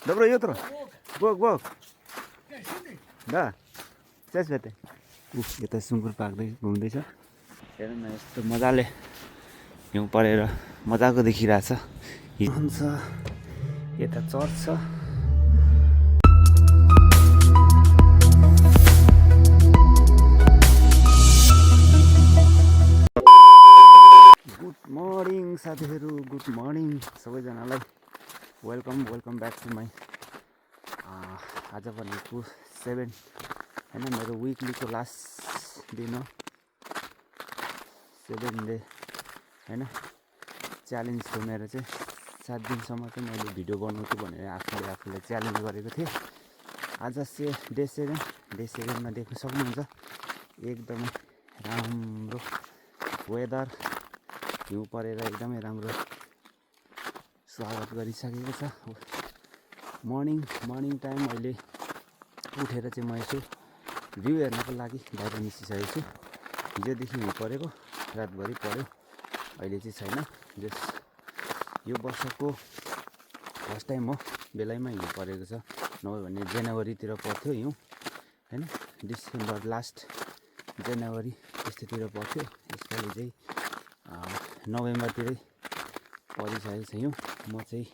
Dobro jutro. Bok. Da. Cześć Wety. यता सुँगुर पाक्दै घुम्दैछ। हेर्नु न यस्तो मजाले हिउँ परेर मजाको देखिरहेछ। हिउँ छ, यता चर्च छ। गुड मर्निङ साथीहरू, गुड मर्निङ सबैजनालाई। वेलकम ब्याक टु माई आज भनेको 7 होइन मेरो विकलीको लास्ट दिन हो। 7 डे होइन च्यालेन्ज थियो मेरो चाहिँ। 7 दिनसम्म चाहिँ मैले भिडियो बनाउँछु भनेर आफूलाई च्यालेन्ज गरेको थिएँ। आज चाहिँ डे 7मा देख्न सक्नुहुन्छ एकदमै राम्रो वेदर, हिउँ परेर एकदमै राम्रो स्वागत गरिसकेको छ। मर्निङ टाइम अहिले उठेर चाहिँ म यसो भ्यू हेर्नको लागि बाहिर निस्किसकेको छु। हिजोदेखि हिउँ परेको, रातभरि पऱ्यो, अहिले चाहिँ छैन। जस यो वर्षको फर्स्ट टाइम हो बेलैमा हिउँ परेको छ। नभए भने जनवरीतिर पर्थ्यो हिउँ होइन, डिसेम्बर लास्ट जनवरी त्यस्तोतिर पर्थ्यो। यसपालि चाहिँ नोभेम्बरतिरै परिसकेको छ हिउँ। म चाहिँ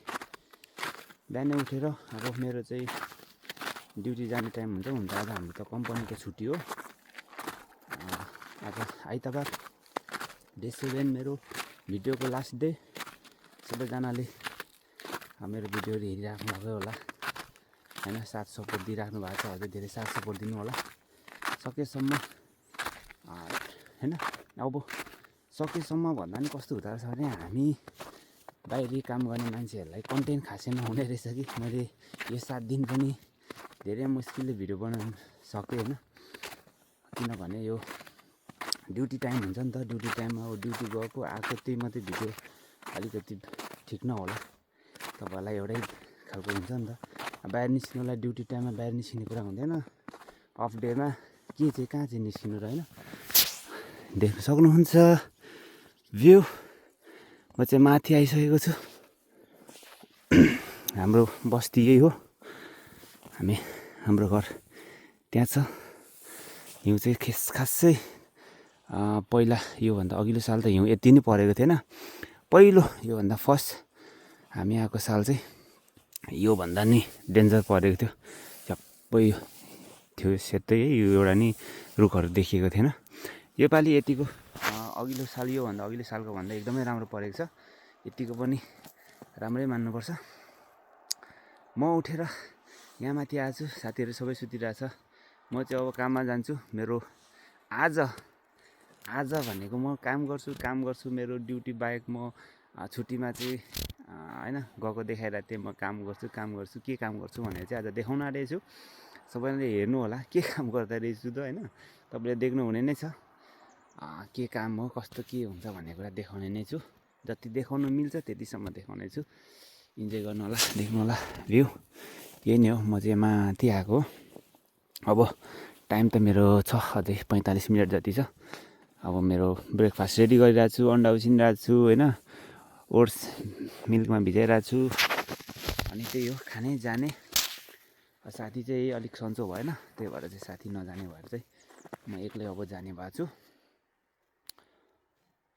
बिहानै उठेर अब मेरो चाहिँ ड्युटी जाने टाइम हुन्छ। आज हाम्रो त कम्पनीको छुट्टी हो। आज आइतबार डे 7 मेरो भिडियोको लास्ट डे। सबैजनाले मेरो भिडियोहरू हेरिराख्नु भयो होला होइन, साथ सपोर्ट दिइराख्नु भएको छ। अझै धेरै साथ सपोर्ट दिनु होला सकेसम्म होइन। अब सकेसम्म भन्दा नि कस्तो हुँदो रहेछ भने हामी बाहिरी काम गर्ने मान्छेहरूलाई कन्टेन्ट खासै नहुने रहेछ कि। मैले यो 7 दिन पनि धेरै मुस्किलले भिडियो बनाउनु सकेँ होइन, किनभने यो ड्युटी टाइम हुन्छ नि त। ड्युटी टाइममा अब ड्युटी गएको आएको त्यही मात्रै भिडियो अलिकति ठिक नहोला, तपाईँहरूलाई एउटै खालको हुन्छ नि त। बाहिर निस्किनुलाई ड्युटी टाइममा बाहिर निस्किने कुरा हुँदैन। अफ डेमा के चाहिँ कहाँ चाहिँ निस्किनु र होइन। देख्न सक्नुहुन्छ भ्यू। म चाहिँ माथि आइसकेको छु। हाम्रो बस्ती यही हो, हाम्रो घर त्यहाँ छ। हिउँ चाहिँ खासै पहिला योभन्दा अघिल्लो साल त हिउँ यति नै परेको थिएन। पहिलो योभन्दा फर्स्ट हामी आएको साल चाहिँ योभन्दा नि डेन्जर परेको थियो। सबै थियो सेतै, यो एउटा नि रुखहरू देखिएको थिएन। योपालि यतिको अघिल्लो साल योभन्दा अघिल्लो सालको भन्दा एकदमै राम्रो परेको छ। यतिको पनि राम्रै मान्नुपर्छ। म उठेर यहाँ माथि आएको छु, साथीहरू सबै सुतिरहेछ। म चाहिँ अब काममा जान्छु। मेरो आज भनेको म काम गर्छु। मेरो ड्युटी बाहेक म छुट्टीमा चाहिँ होइन गएको देखाइरहेको थिएँ। म काम गर्छु के काम गर्छु भनेर चाहिँ आज देखाउन आँटेको छु। सबैले हेर्नु होला के काम गर्दा रहेछु त होइन, तपाईँले देख्नुहुने नै छ के काम हो, कस्तो के हुन्छ भन्ने कुरा देखाउने नै छु। जति देखाउनु मिल्छ त्यतिसम्म देखाउने छु। इन्जोय गर्नु होला, देख्नु होला भ्यू। यही नै हो, म चाहिँ माथि आएको हो। अब टाइम त मेरो छ अझै 45 मिनट जति छ। अब मेरो ब्रेकफास्ट रेडी गरिरहेको छु, अन्डा उसिनिरहेको छु होइन, ओट्स मिल्कमा भिजाइरहेको छु। अनि त्यही हो, खाने जाने। साथी चाहिँ अलिक सन्चो भएन, त्यही भएर चाहिँ साथी नजाने भएर चाहिँ म एक्लै अब जाने भएको छु।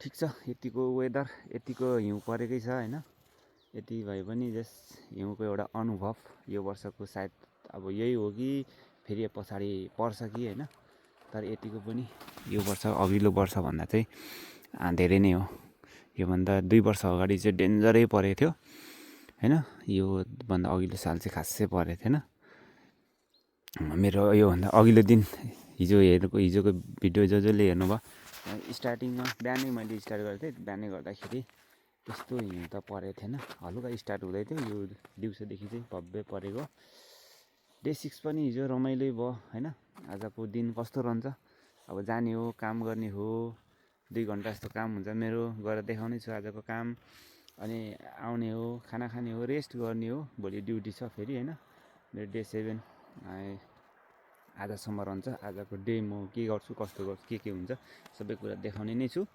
ठिक छ, यतिको वेदर, यतिको हिउँ परेकै छ होइन। यति भए पनि जस हिउँको एउटा अनुभव यो वर्षको सायद अब यही हो कि फेरि पछाडि पर्छ कि होइन। तर यतिको पनि यो वर्ष अघिल्लो वर्षभन्दा चाहिँ धेरै नै हो। योभन्दा 2 वर्ष अगाडि चाहिँ डेन्जरै परेको थियो होइन। योभन्दा अघिल्लो साल चाहिँ खासै परेको थिएन। मेरो योभन्दा अघिल्लो दिन हिजोको भिडियो जसले हेर्नुभयो, स्टार्टिङमा बिहानै मैले स्टार्ट गरेको थिएँ। बिहानै गर्दाखेरि त्यस्तो हिउँ त परेको थिएन, हलुका स्टार्ट हुँदै थियो। यो दिउँसोदेखि चाहिँ भव्य परेको। डे 6 पनि हिजो रमाइलो भयो होइन। आजको दिन कस्तो रहन्छ, अब जाने हो, काम गर्ने हो। 2 घन्टा जस्तो काम हुन्छ मेरो, गएर देखाउने छु आजको काम। अनि आउने हो, खाना खाने हो, रेस्ट गर्ने हो। भोलि ड्युटी छ फेरि होइन। मेरो डे 7 आजसम्म रहन्छ। आजको डे म के गर्छु, कस्तो गर्छु, के हुन्छ सबै कुरा देखाउने नै छु।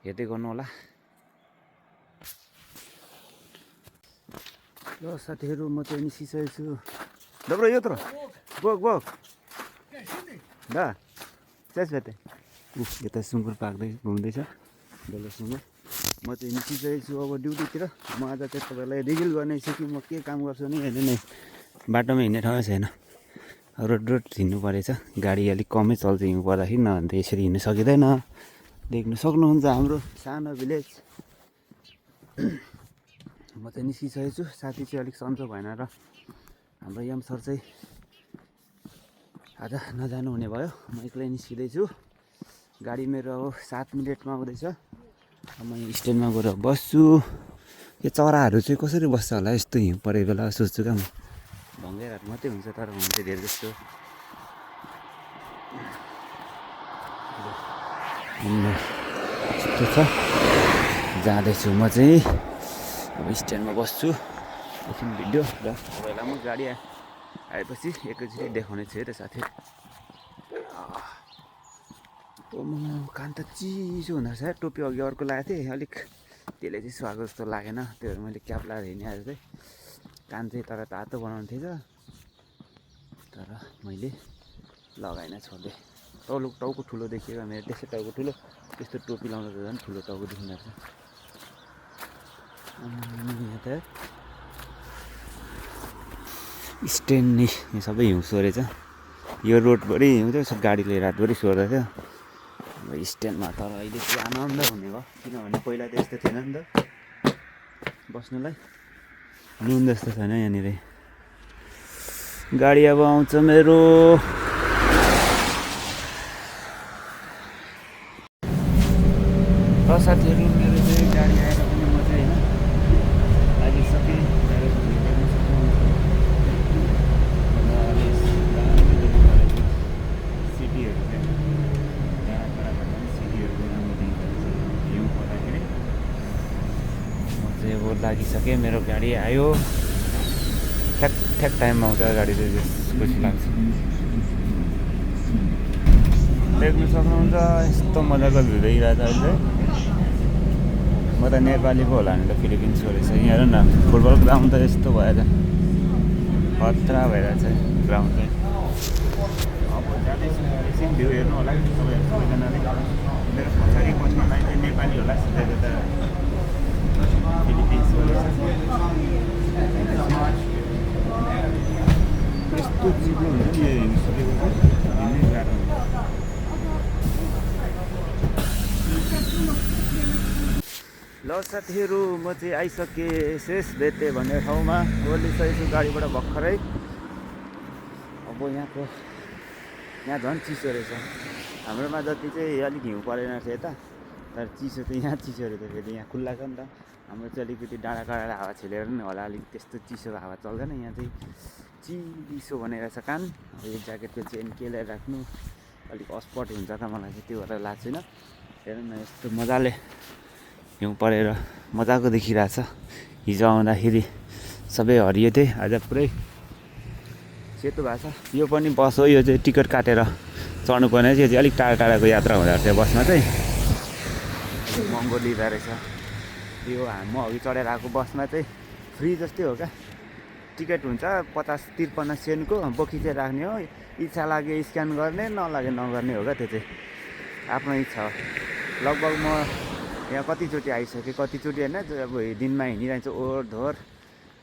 हेर्दै गर्नु होला। ल साथीहरू म चाहिँ निस्किसकेको छु dobro jutro bok da चेस बेटे यता सुँगुर पाक्दै घुम्दैछ डल्लो सुँगुर म चाहिँ निस्किसकेको छु अब ड्युटीतिर म आज चाहिँ तपाईँलाई रिभिल गर्ने छु कि म के काम गर्छु नि हेर्नु नै बाटोमा हिँड्ने ठाउँ छैन रोड हिँड्नु परेछ गाडी अलिक कमै चल्छ हिँड्नु पर्दाखेरि न भने त यसरी हिँड्नु सकिँदैन देख्नु सक्नुहुन्छ हाम्रो सानो भिलेज म चाहिँ निस्किसकेको छु साथी चाहिँ अलिक सन्चो भएन र हाम्रो यम सर चाहिँ आज नजानु हुने भयो म एक्लै निस्किँदैछु गाडी मेरो अब 7 मिनेटमा आउँदैछ म यहाँ स्ट्यान्डमा गएर बस्छु यो चराहरू चाहिँ कसरी बस्छ होला यस्तो हिउँ परेको बेला सोच्छु क्या म भङ्गेराहरू मात्रै हुन्छ तर हुनु चाहिँ धेरै जस्तो यस्तो छ जाँदैछु म चाहिँ अब स्ट्यान्डमा बस्छु एकछिन भिडियो र तपाईँलाई म गाडी आएपछि एकैचोटि देखाउने छु है त साथी कान त चिसो हुँदो रहेछ टोपी अघि अर्को लगाएको थिएँ अलिक त्यसले चाहिँ सुहाएको जस्तो लागेन त्यो भएर मैले क्याप लगाएर हिँडेँ आज चाहिँ कान चाहिँ तर तातो बनाउनु थिएछ तर मैले लगाइन छोडिदिएँ टाउको ठुलो देखिएर मेरो त्यस्तो टाउको ठुलो त्यस्तो टोपी लाउँदा त झन् ठुलो टाउको देखिँदो रहेछ यहाँ त स्ट्यान्ड नि यो सबै हिउँ सोरेछ यो रोडभरि हिउँ थियो गाडीले रातभरि सोर्दा थियो अब स्ट्यान्डमा तर अहिले चाहिँ आनन्द हुने भयो किनभने पहिला त यस्तो थिएन नि त बस्नुलाई नुन जस्तो छैन यहाँनिर गाडी अब आउँछ मेरो र साथीहरू मेरो चाहिँ गाडी आएर पनि म चाहिँ होइन आइसकेँ सिटीहरू चाहिँ डाँडाबाट पनि सिटीहरू चाहिँ राम्रो देखिन्छ हिउँ पर्दाखेरि म चाहिँ अब लागिसकेँ मेरो गाडी आयो ठ्याक टाइममा आउँछ गाडी चाहिँ खुसी लाग्छ देख्नु सक्नुहुन्छ यस्तो मजाको भिउ देखिरहेछ अहिले म त नेपालीको होला नि त फिलिपिन्सको रहेछ यहाँ हेर न फुटबल ग्राउन्ड त यस्तो भएर खतरा भइरहेछ ग्राउन्ड चाहिँ अब जाँदैछु एकछिन भ्यू हेर्नु होला तपाईँहरू सबैजनाले मेरो पछाडि बस्नलाई चाहिँ नेपाली होला सिधै त फिलिपिन्सको रहेछ यस्तो चिप्लो हुन्छ नि हिँड्नु सकेको हिँड्नै गाह्रो हुन्छ ल साथीहरू म चाहिँ आइसकेँ शेष बेते भन्ने ठाउँमा ओर्लिसकेको छु गाडीबाट भर्खरै अब यहाँ झन् चिसो रहेछ हाम्रोमा जति चाहिँ अलिक हिउँ परेन रहेछ यता तर चिसो त यहाँ चिसो रहेछ फेरि यहाँ खुल्ला छ नि त हाम्रो चाहिँ अलिकति डाँडा काँडा हावा छिलेर नि होला अलिक त्यस्तो चिसो हावा चल्दैन यहाँ चाहिँ चिसो भनेर छ कान अब यो ज्याकेटको चेन केलाएर राख्नु अलिक अस्पट हुन्छ त मलाई चाहिँ त्यो भएर लाग्छ छैन हेर्नु न यस्तो मजाले हिउँ परेर मजाको देखिरहेछ हिजो आउँदाखेरि सबै हरियो थिएँ आज पुरै सेतो भएको छ यो पनि बस हो यो चाहिँ टिकट काटेर चढ्नु पर्ने यो चाहिँ अलिक टाढा टाढाको यात्रा हुँदो रहेछ बसमा चाहिँ महँगो लिँदो रहेछ यो म अघि चढेर आएको बसमा चाहिँ फ्री जस्तै हो क्या टिकट हुन्छ 50-53 सेन्टको बोकी चाहिँ राख्ने हो इच्छा लाग्यो स्क्यान गर्ने नलागे नगर्ने हो क्या त्यो चाहिँ आफ्नो इच्छा हो लगभग म यहाँ कतिचोटि आइसकेँ कतिचोटि होइन अब दिनमा हिँडिरहन्छ ओहोर दोहोर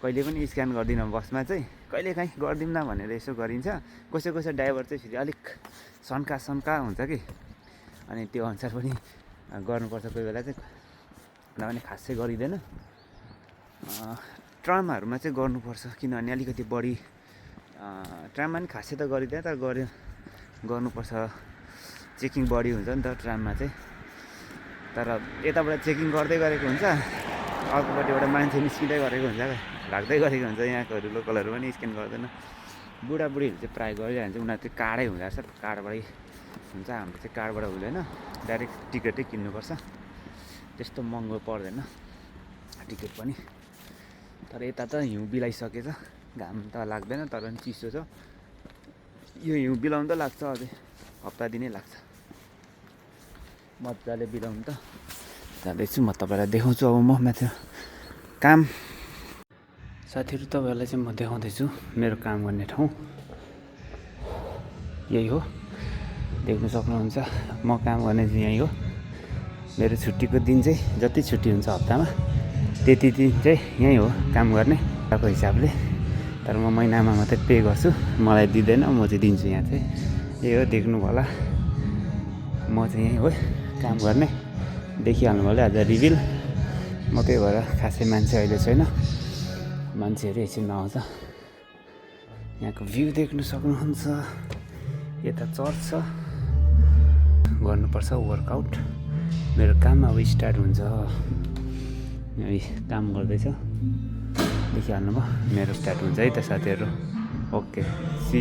कहिले पनि स्क्यान गर्दिनँ बसमा चाहिँ कहिले काहीँ गरिदिउँला भनेर यसो गरिन्छ कसै ड्राइभर चाहिँ फेरि अलिक सन्का हुन्छ कि अनि त्यो अनुसार पनि गर्नुपर्छ कोही बेला चाहिँ नभने खासै गरिँदैन ट्रामहरूमा चाहिँ गर्नुपर्छ किनभने अलिकति बढी ट्राममा पनि खासै त गरिँदैन तर गर्नुपर्छ चेकिङ बढी हुन्छ नि त ट्राममा चाहिँ तर यताबाट चेकिङ गर्दै गरेको हुन्छ अर्कोपट्टिबाट मान्छे निस्किँदै गरेको हुन्छ लाग्दै गरेको हुन्छ यहाँकोहरू लोकलहरू पनि स्क्यान गर्दैन बुढाबुढीहरू चाहिँ प्रायः गरिरहन्छ उनीहरू चाहिँ कार्डै हुँदो रहेछ कार्डबाटै हुन्छ हाम्रो चाहिँ कार्डबाट हुँदैन डाइरेक्ट टिकटै किन्नुपर्छ त्यस्तो महँगो पर्दैन टिकट पनि तर यता त हिउँ बिलाइसकेछ घाम त लाग्दैन तर पनि चिसो छ यो हिउँ बिलाउनु त लाग्छ अझै हप्ता दिनै लाग्छ मजाले बिलाउनु त जाँदैछु म तपाईँलाई देखाउँछु अब म माथि काम साथीहरू तपाईँहरूलाई चाहिँ म देखाउँदैछु मेरो काम गर्ने ठाउँ यही हो, देख्न सक्नुहुन्छ। म काम गर्ने चाहिँ यही हो। मेरो छुट्टीको दिन चाहिँ जति छुट्टी हुन्छ हप्तामा त्यति दिन चाहिँ यहीँ हो काम गर्ने को हिसाबले। तर म महिनामा मात्रै पे गर्छु, मलाई दिँदैन, म चाहिँ दिन्छु। यहाँ चाहिँ यही हो, देख्नु होला। म चाहिँ यहीँ हो काम गर्ने, देखिहाल्नु होला आज रिभिल। म त्यही भएर खासै मान्छे अहिले छैन, मान्छेहरू एकछिनमा आउँछ। यहाँको भ्यू देख्नु सक्नुहुन्छ। यता चर्च छ, गर्नुपर्छ वर्कआउट। मेरो काम अब स्टार्ट हुन्छ। काम गर्दैछ, देखिहाल्नु भयो। मेरो स्टार्ट हुन्छ है त साथीहरू। ओके, सी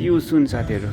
यू सुन साथीहरू।